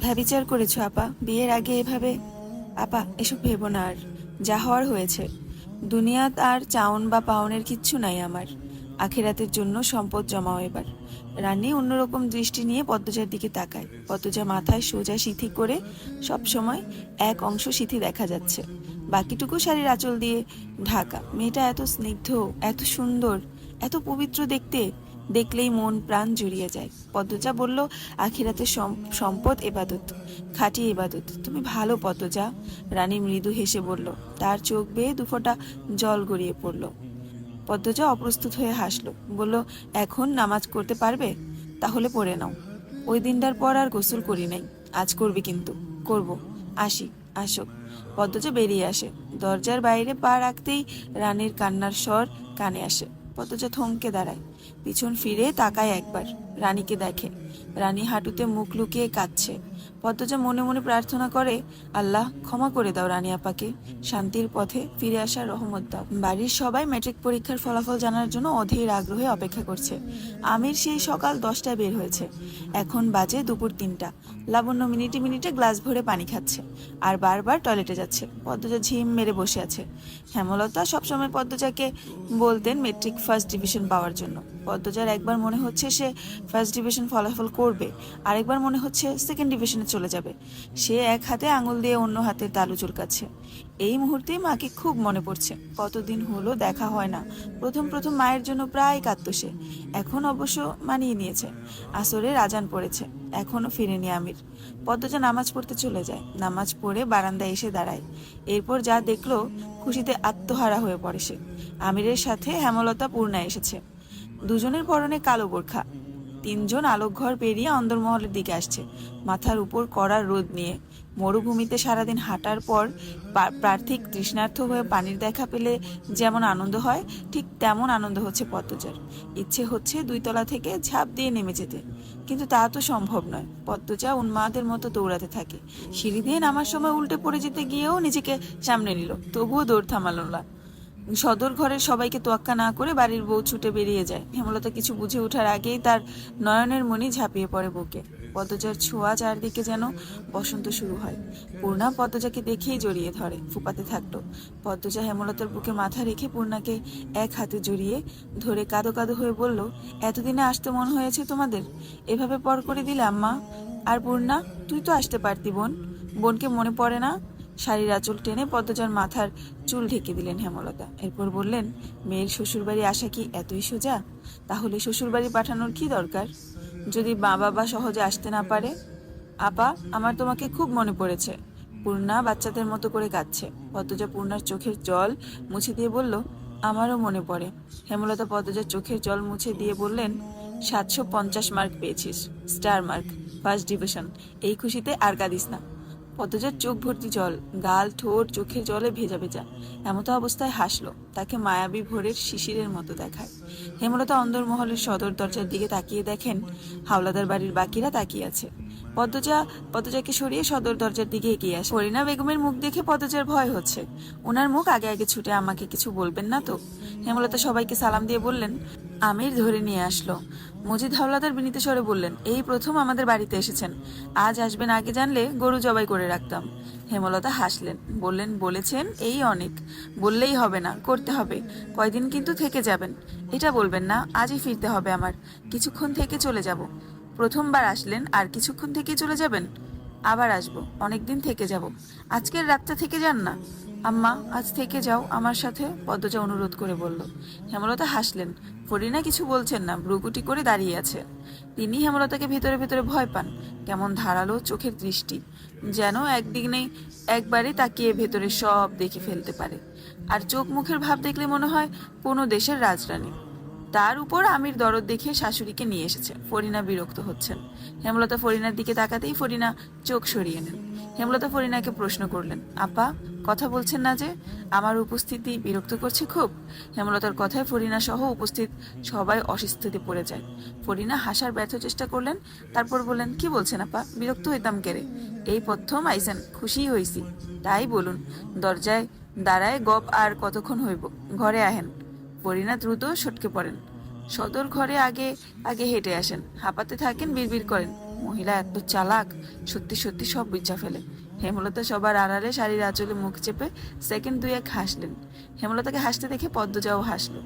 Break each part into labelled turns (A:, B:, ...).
A: ব্যভিচার করেছো আপা, বিয়ের আগে এভাবে? আপা, এসব ভেবো না আর। যা হওয়ার হয়েছে। দুনিয়াত আর চাউন বা পাওনের কিচ্ছু নাই আমার। আখিরাতের জন্য সম্পদ জমাও এবার। রানী অন্যরকম দৃষ্টি নিয়ে পদ্মজার দিকে তাকায়। পদ্মজা মাথায় সোজা সিথি করে, সব সময় এক অংশ সিথি দেখা যাচ্ছে, বাকিটুকু শাড়ির আঁচল দিয়ে ঢাকা। মেয়েটা এত স্নিগ্ধ, এত সুন্দর, এত পবিত্র দেখতে, দেখলেই মন প্রাণ জুড়িয়ে যায়। পদ্মজা বলল, আখিরাতের সম্পদ এবাদত, খাঁটি এবাদত। তুমি ভালো পদ্মজা। রানী মৃদু হেসে বলল। তার চোখ বেয়ে দুফোঁটা জল গড়িয়ে পড়ল। পদ্মজা অপ্রস্তুত হয়ে হাসল, বলল, এখন নামাজ করতে পারবে? তাহলে পড়ে নাও। ওই দিনটার পর আর গোসল করি নাই, আজ করবি কিন্তু। করব, আসি। আসো। পদ্মজা বেরিয়ে আসে। দরজার বাইরে পা রাখতেই রানীর কান্নার স্বর কানে আসে। পদ্মজা থমকে দাঁড়ায়, পিছন ফিরে তাকায় একবার, রানীকে দেখে। রানী হাঁটুতে মুখ লুকিয়ে কাঁদছে। পদ্মজা মনে মনে প্রার্থনা করে, আল্লাহ ক্ষমা করে দাও রানী আপাকে, শান্তির পথে ফিরে আসার রহমত দাও। বাড়ির সবাই ম্যাট্রিক পরীক্ষার ফলাফল জানার জন্য অধীর আগ্রহে অপেক্ষা করছে। আমির সেই সকাল 10টায় বের হয়েছে, এখন বাজে দুপুর 3টা। লাবণ্য মিনিটে মিনিটে গ্লাস ভরে পানি খাচ্ছে আর বারবার টয়লেটে যাচ্ছে। পদ্মজা ঝিম মেরে বসে আছে। হেমলতা সবসময় পদ্মজাকে বলতেন মেট্রিক ফার্স্ট ডিভিশন পাওয়ার জন্য। পদ্মজার একবার মনে হচ্ছে সে ফার্স্ট ডিভিশন ফলাফল করবে, আরেকবার মনে হচ্ছে সেকেন্ড ডিভিশনে চলে যাবে। সে এক হাতে আঙুল দিয়ে অন্য হাতের তালু চুলকাচ্ছে। এই মুহূর্তেই মাকে খুব মনে পড়ছে। কতদিন হলো দেখা হয় না। প্রথম প্রথম মায়ের জন্য প্রায় কাঁদত সে। এখন অবশ্য মানিয়ে নিয়েছে। আসরের আজান পড়েছে, এখনো ফিরেনি আমির। পদ্মজা নামাজ পড়তে চলে যায়। নামাজ পড়ে বারান্দায় এসে দাঁড়ায়। এরপর যা দেখলো, খুশিতে আত্মহারা হয়ে পড়ে সে। আমিরের সাথে হেমলতা পূর্ণা এসেছে। দুজনের পরনে কালো বোরখা। 3জন আলোকঘর পেরিয়ে অন্দরমহলের দিকে আসছে, মাথার উপর কড়া রোদ নিয়ে। মরুভূমিতে সারাদিন হাঁটার পর প্রার্থিক তৃষ্ণার্থ হয়ে পানির দেখা পেলে যেমন আনন্দ হয়, ঠিক তেমন আনন্দ হচ্ছে পদ্মজার। ইচ্ছে হচ্ছে 2 তলা থেকে ঝাঁপ দিয়ে নেমে যেতে, কিন্তু তা তো সম্ভব নয়। পদ্মজা উন্মাদের মতো দৌড়াতে থাকে। সিঁড়ি দিয়ে নামার সময় উল্টে পড়ে যেতে গিয়েও নিজেকে সামনে নিল, তবুও দৌড় থামালো না। সদর ঘরের সবাইকে তোয়াক্কা না করে বাড়ির বউ ছুটে বেরিয়ে যায়। হেমলতা কিছু বুঝে ওঠার আগেই তার নয়নের মণি ঝাঁপিয়ে পড়ে বুকে। পদ্মজার ছোঁয়া চারদিকে যেন বসন্ত শুরু হয়। পূর্ণা পদ্মজাকে দেখেই জড়িয়ে ধরে, ফুপাতে থাকলো। পদ্মজা হেমলতার বুকে মাথা রেখে পূর্ণাকে এক হাতে জড়িয়ে ধরে কাঁদো কাঁদো হয়ে বলল, এতদিনে আসতে মন হয়েছে তোমাদের? এভাবে পর করে দিলে আম্মা। আর পূর্ণা, তুই তো আসতে পারতি বোন। বোনকে মনে পড়ে না? শাড়ির আঁচল টেনে পদ্মজার মাথার চুল ঢেকে দিলেন হেমলতা। এরপর বললেন, মেয়ের শ্বশুরবাড়ি আসা কি এতই সোজা? তাহলে শ্বশুরবাড়ি পাঠানোর কি দরকার, যদি মা বাবা সহজে আসতে না পারে? আপা, আমার তোমাকে খুব মনে পড়েছে। পূর্ণা বাচ্চাদের মতো করে কাঁদছে। পদ্মজা পূর্ণার চোখের জল মুছে দিয়ে বলল, আমারও মনে পড়ে। হেমলতা পদ্মজার চোখের জল মুছে দিয়ে বললেন, 750 মার্ক পেয়েছিস, স্টার মার্ক, ফার্স্ট ডিভিশন। এই খুশিতে আর কাঁদিস না। পদ্মজার চোখ ভর্তি জল, গাল ঠোঁট চোখের জলে ভেজা ভেজা। এমতো অবস্থায় হাসলো, তাকে মায়াবী ভোরের শিশিরের মতো দেখায়। হেমলতা অন্দরমহলের সদর দরজার দিকে তাকিয়ে দেখেন হাওলাদার বাড়ির বাকিরা তাকিয়ে আছে। পদ্মজাকে সরিয়ে সদর দরজার দিকে এগিয়ে আসে। করিনা বেগমের মুখ দেখে পদ্মজার ভয় হচ্ছে। ওনার মুখ আগে আগে ছুটে, আমাকে কিছু বলবেন না তো? হেমলতা সবাইকে সালাম দিয়ে বললেন, আমির ধরে নিয়ে আসলো। মজিদ হাওলাদার বিনীত স্বরে বললেন, এই প্রথম আমাদের বাড়িতে এসেছেন। আজ আসবেন আগে জানলে গরু জবাই করে রাখতাম। হেমলতা হাসলেন, বললেন, বলেছেন এই অনেক। বললেই হবে না, করতে হবে। কয়দিন কিন্তু থেকে যাবেন, এটা বলবেন না আজই ফিরতে হবে আমার। কিছুক্ষণ থেকে চলে যাব। প্রথমবার আসলেন আর কিছুক্ষণ থেকেই চলে যাবেন? আবার আসবো, অনেকদিন থেকে যাব। আজকের রাতটা থেকে যান না। আম্মা, আজ থেকে যাও আমার সাথে, পদ্মজা অনুরোধ করে বলল। হেমলতা হাসলেন। ফরিনা কিছু বলছেন না, ভ্রুকুটি করে দাঁড়িয়ে আছে। তিনি হেমলতাকে ভেতরে ভেতরে ভয় পান। কেমন ধারালো চোখের দৃষ্টি, যেন একবারে তাকিয়ে ভেতরে সব দেখে ফেলতে পারে। আর চোখ মুখের ভাব দেখলে মনে হয় কোনো দেশের রাজরানী। তার উপর আমির দরদ দেখে শাশুড়িকে নিয়ে এসেছে। ফরিনা বিরক্ত হচ্ছেন। হেমলতা ফরিনার দিকে তাকাতেই ফরিনা চোখ সরিয়ে নেন। হেমলতা ফরিনাকে প্রশ্ন করলেন, আপা, কথা বলছেন না যে? আমার উপস্থিতি বিরক্ত করছে খুব? হেমলতার কথায় ফরিনা সহ উপস্থিত সবাই অস্বস্তিতে পড়ে যায়। ফরিনা হাসার ব্যর্থ চেষ্টা করলেন, তারপর বললেন, কি বলছেন আপা, বিরক্ত হইতাম কেরে? এই প্রথম আইসেন, খুশি হইছি, তাই বলুন। দরজায় দাঁড়ায় গপ আর কতক্ষণ হইব, ঘরে আহেন। ফরিনা দ্রুত সটকে পড়েন। সদর ঘরে আগে আগে হেঁটে আসেন, হাঁপাতে থাকেন, বিড়বিড় করেন, মহিলা এত চালাক, সত্যি সত্যি সব বুঝা ফেলে। হেমলতা সবার আড়ালে শাড়ির আঁচলে মুখ চেপে সেকেন্ড দুয়েক হাসলেন। হেমলতাকে হাসতে দেখে পদ্মজাও হাসলো।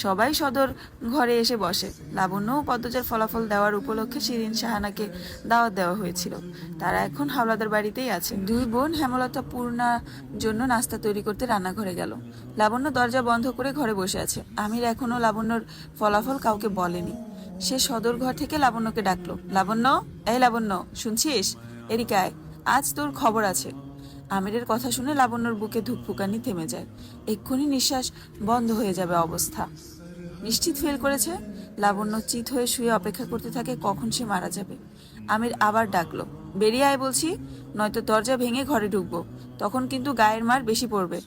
A: সবাই সদর ঘরে এসে বসে। লাবণ্য ও পদ্মজার ফলাফল দেওয়ার উপলক্ষে শিরিন সাহানাকে দাওয়াত দেওয়া হয়েছিল। তারা এখন হাওলাদার বাড়িতেই আছে। দুই বোন হেমলতা পূর্ণার জন্য নাস্তা তৈরি করতে রান্নাঘরে গেল। লাবণ্য দরজা বন্ধ করে ঘরে বসে আছে। আমির এখনো লাবণ্যর ফলাফল কাউকে বলেনি। সে সদর ঘর থেকে লাবণ্যকে ডাকলো। লাবণ্য, এই লাবণ্য, শুনছিস? এদিকে আয়, আজ তোর খবর আছে। আমিরের কথা শুনে লাবণ্যর বুকে ধুকপুকানি থেমে যায়। এক্ষুনি নিঃশ্বাস বন্ধ হয়ে যাবে অবস্থা। নিশ্চিত ফেল করেছে। লাবণ্য চিত হয়ে শুয়ে অপেক্ষা করতে থাকে কখন সে মারা যাবে। আমির আবার ডাকলো। বেরিয়ে আয় বলছি, নয়তো দরজা ভেঙে ঘরে ঢুকবো। তখন কিন্তু গায়ের মার বেশি পড়বে।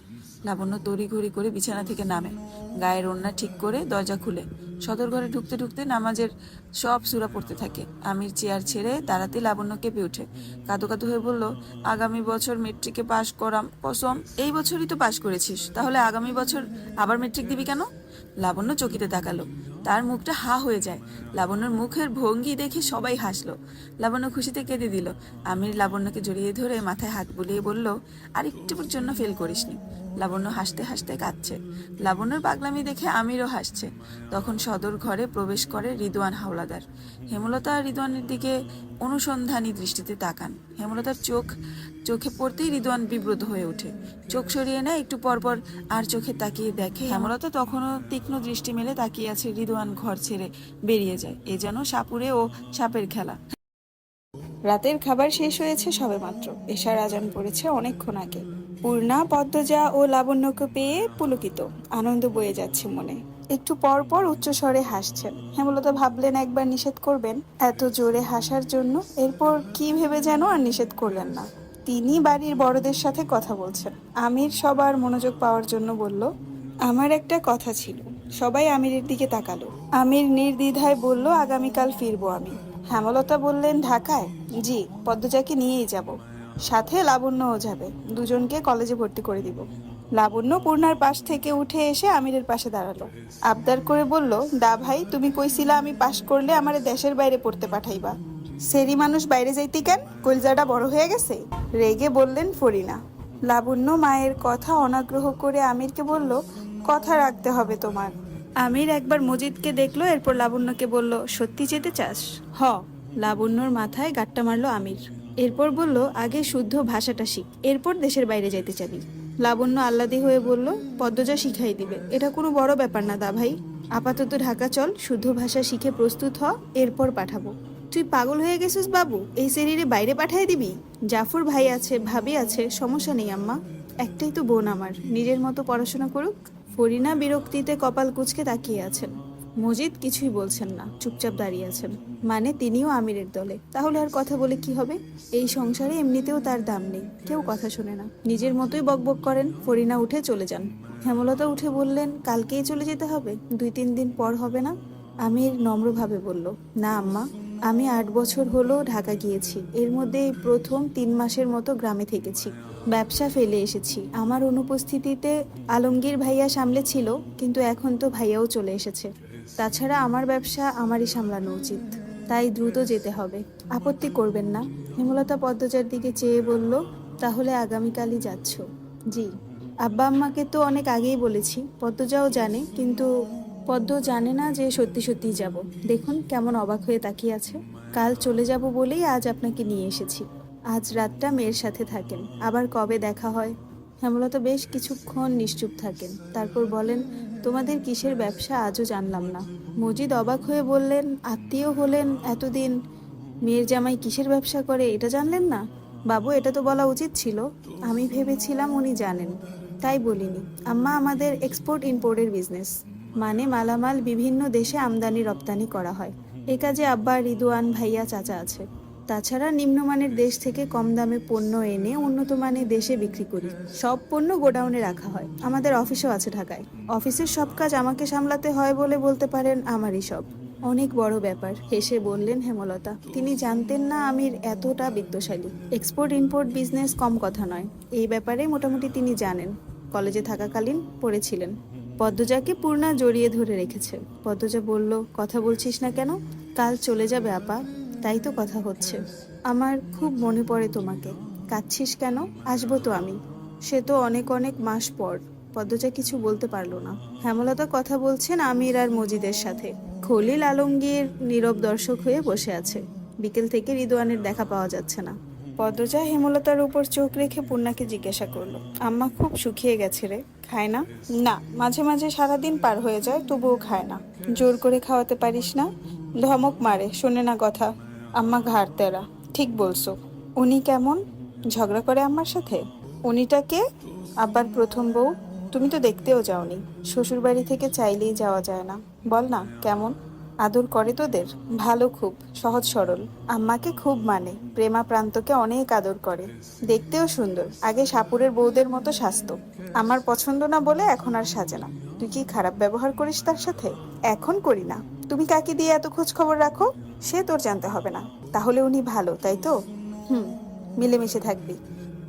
A: লাবণ্য তড়িঘড়ি করে বিছানা থেকে নামে, গায়ের ওড়না ঠিক করে দরজা খুলে সদর ঘরে ঢুকতে ঢুকতে নামাজের সব সূরা পড়তে থাকে। আমির চেয়ার ছেড়ে দাঁড়াতে লাবণ্য কেঁপে ওঠে। কাঁদো কাঁদো হয়ে বলল, আগামী বছর মেট্রিকে পাশ করাম কসম। এই বছরই তো পাশ করেছিস, তাহলে আগামী বছর আবার মেট্রিক দিবি কেন? লাবণ্য চকিতে তাকালো। তার মুখটা হা হয়ে যায়। লাবণ্যর মুখের ভঙ্গি দেখে সবাই হাসলো। লাবণ্য খুশিতে কেঁদে দিল। আমির লাবণ্যকে জড়িয়ে ধরে মাথায় হাত বুলিয়ে বলল, আর একটুর জন্য ফেল করিসনি। লাবণ্য হাসতে হাসতে কাঁদছে। লাবণ্যর পাগলামি দেখে আমিরও হাসছে। তখন সদর ঘরে প্রবেশ করে রিদওয়ান হাওলাদার। হেমলতা রিদওয়ানের দিকে অনুসন্ধানী দৃষ্টিতে তাকান। হেমলতার চোখে পড়তেই রিদওয়ান বিব্রত হয়ে ওঠে। চোখ সরিয়ে নেয় একটু পরপর, আর চোখে তাকিয়ে দেখে হেমলতা তখনও তীক্ষ্ণ দৃষ্টি মেলে তাকিয়ে আছে। রিদওয়ান ঘর ছেড়ে বেরিয়ে যায়। এ যেন সাপুরে ও সাপের খেলা।
B: রাতের খাবার শেষ হয়েছে সবেমাত্র। এশার আজান পড়েছে অনেকক্ষণ আগে। পূর্ণা, পদ্মজা ও লাবণ্যকে পেয়ে পুলকিত, আনন্দ বয়ে যাচ্ছে মনে। একটু পর পর উচ্চস্বরে হাসছেন। হেমলতা ভাবলেন একবার নিষেধ করবেন এত জোরে হাসার জন্য, এরপর কি ভেবে যেন আর নিষেধ করলেন না। তিনি বাড়ির বড়দের সাথে কথা বলছেন। আমির সবার মনোযোগ পাওয়ার জন্য বলল, আমার একটা কথা ছিল। সবাই আমিরের দিকে তাকালো। আমির নির্দ্বিধায় বলল, আগামীকাল ফিরবো আমি। হেমলতা বললেন, ঢাকায়? জি, পদ্মজাকে নিয়েই যাব, সাথে লাবণ্যও যাবে। দুজনকে কলেজে ভর্তি করে দিব। লাবণ্য পূর্ণার পাশ থেকে উঠে এসে আমিরের পাশে দাঁড়ালো। আবদার করে বলল, দা ভাই, তুমি কইছিলা আমি পাশ করলে আমারে দেশের বাইরে পড়তে পাঠাইবা। সেরি মানুষ বাইরে যাইতি কেন? কলজাটা বড় হয়ে গেছে? রেগে বললেন ফরিনা। লাবণ্য মায়ের কথা অনাগ্রহ করে আমিরকে বলল, কথা রাখতে হবে তোমার। আমির একবার মজিদকে দেখলো, এরপর লাবণ্যকে বলল, সত্যি যেতে চাস? হ। লাবণ্যর মাথায় গাট্টা মারলো আমির। এরপর বলল, আগে শুদ্ধ ভাষাটা শিখ, এরপর দেশের বাইরে যাইতে চাবি। লাবণ্য আহ্লাদি হয়ে বলল, পদ্মজা শিখাই দিবে, এটা কোনো বড় ব্যাপার না দা ভাই। আপাতত ঢাকা চল, শুদ্ধ ভাষা শিখে প্রস্তুত হ, এরপর পাঠাবো। তুই পাগল হয়ে গেছিস বাবু? এই শরীরে বাইরে পাঠাই দিবি? জাফর ভাই আছে, ভাবি আছে, সমস্যা নেই আম্মা। একটাই তো বোন আমার, নিজের মতো পড়াশোনা করুক। ফরিনা বিরক্তিতে কপাল কুঁচকে তাকিয়ে আছেন। মজিদ কিছুই বলছেন না, চুপচাপ দাঁড়িয়ে আছেন। মানে তিনিও আমিরের দলে, তাহলে আর কথা বলে কি হবে? এই সংসারে এমনিতেও তার দাম নেই, কেউ কথা শোনে না, নিজের মতোই বকবক করেন। ফরিনা উঠে চলে যান। হেমলতা উঠে বললেন, কালকেই চলে যেতে হবে? 2-3 দিন পর হবে না? আমির নম্রভাবে বলল, না আম্মা, আমি 8 বছর হলো ঢাকা গিয়েছি। এর মধ্যে এই প্রথম 3 মাসের মতো গ্রামে থেকেছি। ব্যবসা ফেলে এসেছি। আমার অনুপস্থিতিতে আলমগীর ভাইয়া সামলেছিল, কিন্তু এখন তো ভাইয়াও চলে এসেছে। তাছাড়া আমার ব্যবসা আমারই সামলানো উচিত, তাই দ্রুত যেতে হবে। আপত্তি করবেন না? হেমলতা পদ্মজার দিকে চেয়ে বলল, তাহলে আগামীকালই যাচ্ছ? জি। আব্বা আম্মাকে তো অনেক আগেই বলেছি, পদ্মজাও জানে, কিন্তু পদ্ম জানে না যে সত্যি সত্যিই যাব। দেখুন কেমন অবাক হয়ে তাকিয়ে আছে। কাল চলে যাব বলেই আজ আপনাকে নিয়ে এসেছি। আজ রাতটা মেয়ের সাথে থাকেন, আবার কবে দেখা হয়। হেমলতা বেশ কিছুক্ষণ নিশ্চুপ থাকেন, তারপর বলেন, তোমাদের কিসের ব্যবসা আজও জানলাম না। মজিদ অবাক হয়ে বললেন, আত্মীয় হলেন এতদিন, মেয়ের জামাই কিসের ব্যবসা করে এটা জানলেন না? বাবু, এটা তো বলা উচিত ছিল। আমি ভেবেছিলাম উনি জানেন, তাই বলিনি। আম্মা, আমাদের এক্সপোর্ট ইম্পোর্টের বিজনেস, মানে মালামাল বিভিন্ন দেশে আমদানি রপ্তানি করা হয়। এ কাজে আব্বা, রিদওয়ান ভাইয়া, চাচা আছে। তাছাড়া নিম্নমানের দেশ থেকে কম দামে পণ্য এনে উন্নত মানের দেশে বিক্রি করি। সব পণ্য গোডাউনে রাখা হয়। আমাদের অফিসও আছে ঢাকায়। অফিসের সব কাজ আমাকে সামলাতে হয় বলে বলতে পারেন আমারই সব। অনেক বড় ব্যাপার, হেসে বললেন হেমলতা। তিনি জানতেন না আমির এতটা বিত্তশালী। এক্সপোর্ট ইম্পোর্ট বিজনেস কম কথা নয়, এই ব্যাপারে মোটামুটি তিনি জানেন। কলেজে থাকাকালীন পড়েছিলেন। পদ্মজাকে পূর্ণা জড়িয়ে ধরে রেখেছে। পদ্মজা বলল, কথা বলছিস না কেন? কাল চলে যাবে আপা, তাই তো কথা হচ্ছে। আমার খুব মনে পড়ে তোমাকে। কাঁদছিস কেন? আসবো তো আমি। সে তো অনেক অনেক মাস পর। পদ্মজা কিছু বলতে পারলো না। হেমলতা কথা বলছেন আমির আর মজিদের সাথে। খলিল আলমগীর নীরব দর্শক হয়ে বসে আছে। বিকেল থেকে রিদওয়ানের দেখা পাওয়া যাচ্ছে না। পদ্মজা হেমলতার উপর চোখ রেখে পূর্ণাকে জিজ্ঞাসা করলো, আম্মা খুব শুকিয়ে গেছে রে, খায় না? না, মাঝে মাঝে সারাদিন পার হয়ে যায় তবুও খায় না। জোর করে খাওয়াতে পারিস না? ধমক মারে, শোনে না কথা। আম্মা ঘাড় তেরা। ঠিক বলছো। উনি কেমন? ঝগড়া করে আম্মার সাথে? উনিটাকে? আব্বার প্রথম বউ। তুমি তো দেখতেও যাওনি। শ্বশুর বাড়ি থেকে চাইলেই যাওয়া যায় না। বল না কেমন? আদর করে তোদের? ভালো, খুব সহজ সরল। আম্মাকে খুব মানে, প্রেমা প্রান্তকে অনেক আদর করে। দেখতেও সুন্দর, আগে সাপুরের বউদের মতো সাজতো। আমার পছন্দ না বলে এখন আর সাজে না। তুই কি খারাপ ব্যবহার করিস তার সাথে? এখন করি না। তুমি কাকে দিয়ে এত খোঁজ খবর রাখো? সে তোর জানতে হবে না। তাহলে উনি ভালো, তাই তো? হুম, মিলেমিশে থাকবি।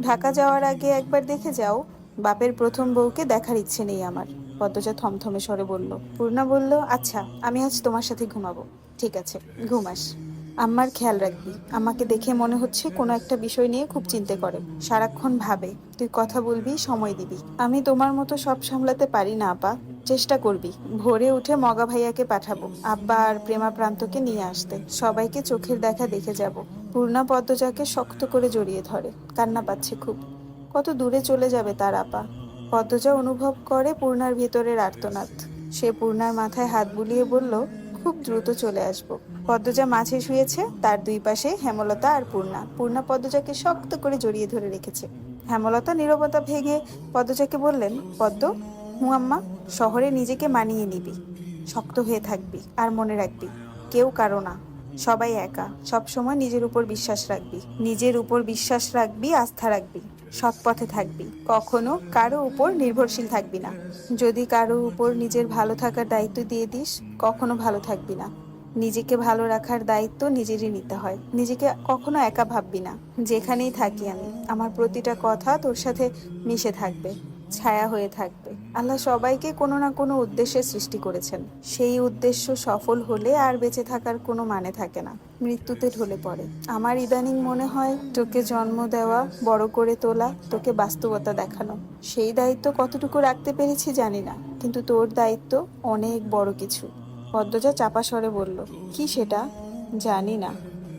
B: ঢাকা যাওয়ার আগে একবার দেখে যাও। বাপের প্রথম বউকে দেখার ইচ্ছে নেই আমার। পদ্মজা থমথমে স্বরে বলল। পূর্ণা বলল, আচ্ছা আমি আজ তোমার সাথে ঘুমাবো। ঠিক আছে, ঘুমাস। আম্মার খেয়াল রাখবি। আমাকে দেখে মনে হচ্ছে কোনো একটা বিষয় নিয়ে খুব চিন্তা করে, সারাক্ষণ ভাবে। তুই কথা বলবি, সময় দিবি। আমি তোমার মতো সব সামলাতে পারি না আপা। চেষ্টা করবি। ভোরে উঠে মগা ভাইয়াকে পাঠাবো, আব্বা আর প্রেমা প্রান্তকে নিয়ে আসতে। সবাইকে চোখের দেখা দেখে যাব। পূর্ণা পদ্মজাকে শক্ত করে জড়িয়ে ধরে। কান্না পাচ্ছে খুব। কত দূরে চলে যাবে তার আপা। পদ্মজা অনুভব করে পূর্ণার ভিতরের আর্তনাদ। সে পূর্ণার মাথায় হাত বুলিয়ে বলল, খুব দ্রুত চলে আসব। পদ্মজা মাঝে শুয়েছে, তার দুই পাশে হেমলতা আর পূর্ণা। পূর্ণা পদ্মজাকে শক্ত করে জড়িয়ে ধরে রেখেছে। হেমলতা নীরবতা ভেঙে পদ্মজাকে বললেন, পদ্ম, আম্মা, শহরে নিজেকে মানিয়ে নিবি। শক্ত হয়ে থাকবি আর মনে রাখবি, কেউ কারো না, সবাই একা। সব সময় নিজের উপর বিশ্বাস রাখবি। নিজের উপর বিশ্বাস রাখবি, আস্থা রাখবি। সৎ পথে থাকবি। কখনো কারো উপর নির্ভরশীল থাকবি না। যদি কারো উপর নিজের ভালো থাকার দায়িত্ব দিয়ে দিস, কখনো ভালো থাকবি না। নিজেকে ভালো রাখার দায়িত্ব নিজেরই নিতে হয়। নিজেকে কখনো একা ভাববি না। যেখানেই থাকি আমি, আমার প্রতিটা কথা তোর সাথে মিশে থাকবে, ছায়া হয়ে থাকবে। আল্লাহ সবাইকে কোনো না কোনো উদ্দেশ্যে সৃষ্টি করেছেন। সেই উদ্দেশ্য সফল হলে আর বেঁচে থাকার কোনো মানে থাকে না, মৃত্যুতে ঢলে পড়ে। আমার ইদানিং মনে হয় তোকে জন্ম দেওয়া, বড় করে তোলা, তোকে বাস্তবতা দেখানো। সেই দায়িত্ব কতটুকু রাখতে পেরেছি জানি না, কিন্তু তোর দায়িত্ব অনেক বড় কিছু। পদ্মজা চাপা স্বরে বলল, কি সেটা? জানি না।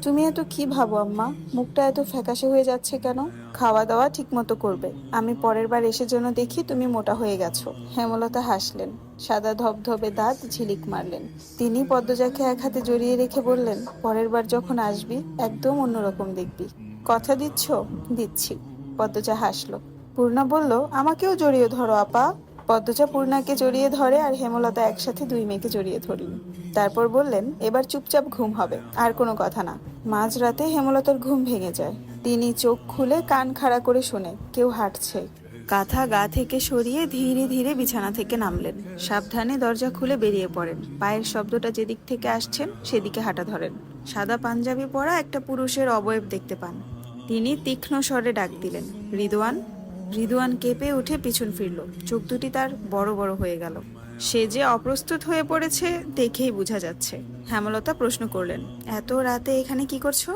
B: তুমি এত কি ভাবো আম্মা? মুখটা এত ফ্যাকাশে হয়ে যাচ্ছে কেন? খাওয়া দাওয়া ঠিক মতো করবে। আমি পরের বার এসে যেন দেখি তুমি মোটা হয়ে গেছো। হেমলতা হাসলেন। সাদা ধবধবে দাঁত ঝিলিক মারলেন। তিনি পদ্মজাকে এক হাতে জড়িয়ে রেখে বললেন, পরের বার যখন আসবি একদম অন্যরকম দেখবি। কথা দিচ্ছ? দিচ্ছি। পদ্মজা হাসলো। পূর্ণা বলল, আমাকেও জড়িয়ে ধরো আপা। পদ্মজা পূর্ণাকে জড়িয়ে ধরে আর হেমলতা একসাথে দুই মেয়েকে জড়িয়ে ধরলেন। তারপর বললেন, এবার চুপচাপ ঘুম হবে, আর কোনো কথা না। মাঝরাতে হেমলতার ঘুম ভেঙে যায়। তিনি চোখ খুলে কান খাড়া করে শোনে কেউ হাঁটছে। কাঁথা গা থেকে সরিয়ে ধীরে ধীরে বিছানা থেকে নামলেন। সাবধানে দরজা খুলে বেরিয়ে পড়েন। পায়ের শব্দটা যেদিক থেকে আসছেন সেদিকে হাঁটা ধরেন। সাদা পাঞ্জাবি পরা একটা পুরুষের অবয়ব দেখতে পান। তিনি তীক্ষ্ণ স্বরে ডাক দিলেন, রিদওয়ান। রিদওয়ান কেঁপে উঠে পিছন ফিরল। চোখ দুটি তার বড় বড় হয়ে গেল। সে যে অপ্রস্তুত হয়ে পড়েছে দেখেই বোঝা যাচ্ছে। হেমলতা প্রশ্ন করলেন, এত রাতে এখানে কি করছো?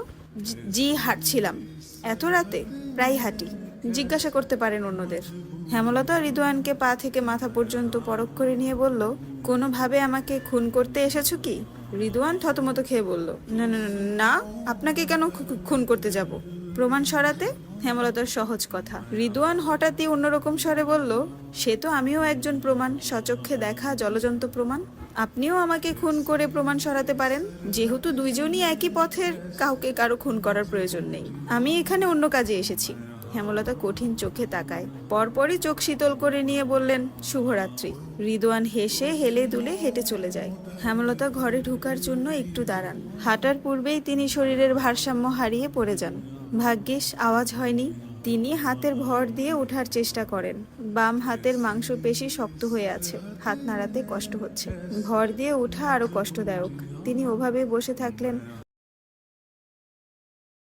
B: জি হাঁটছিলাম। এত রাতে? প্রায় হাঁটি। জিজ্ঞাসা করতে পারেন অন্যদের। হেমলতা রিদওয়ানকে পা থেকে মাথা পর্যন্ত পরখ করে নিয়ে বলল, কোনোভাবে আমাকে খুন করতে এসেছো কি? রিদওয়ান থতমত খেয়ে বলল, না না না, আপনাকে কেন খুন করতে যাব? প্রমাণ সরাতে। হেমলতার সহজ কথা। রিদওয়ান হঠাৎই অন্যরকম স্বরে বলল, সে তো আমিও একজন প্রমাণ, সচক্ষে দেখা জলজন্ত প্রমাণ। আপনিও আমাকে খুন করে প্রমাণ সরাতে পারেন। যেহেতু দুইজনই একই পথের, কাউকে কারো খুন করার প্রয়োজন নেই। আমি এখানে অন্য কাজে এসেছি। হেমলতা কঠিন চোখে তাকায়। পরপরই চোখ শীতল করে নিয়ে বললেন, শুভরাত্রি। রিদওয়ান হেসে হেলে দুলে হেঁটে চলে যায়। হেমলতা ঘরে ঢোকার জন্য একটু দাঁড়ান। হাঁটার পূর্বেই তিনি শরীরের ভারসাম্য হারিয়ে পড়ে যান। ভাগ্যিস আওয়াজ হয়নি। তিনি হাতের ভর দিয়ে ওঠার চেষ্টা করেন। বাম হাতের মাংসপেশি শক্ত হয়ে আছে, হাত নাড়াতে কষ্ট হচ্ছে। ভর দিয়ে ওঠা আরো কষ্টদায়ক। তিনি ওভাবে বসে থাকলেন।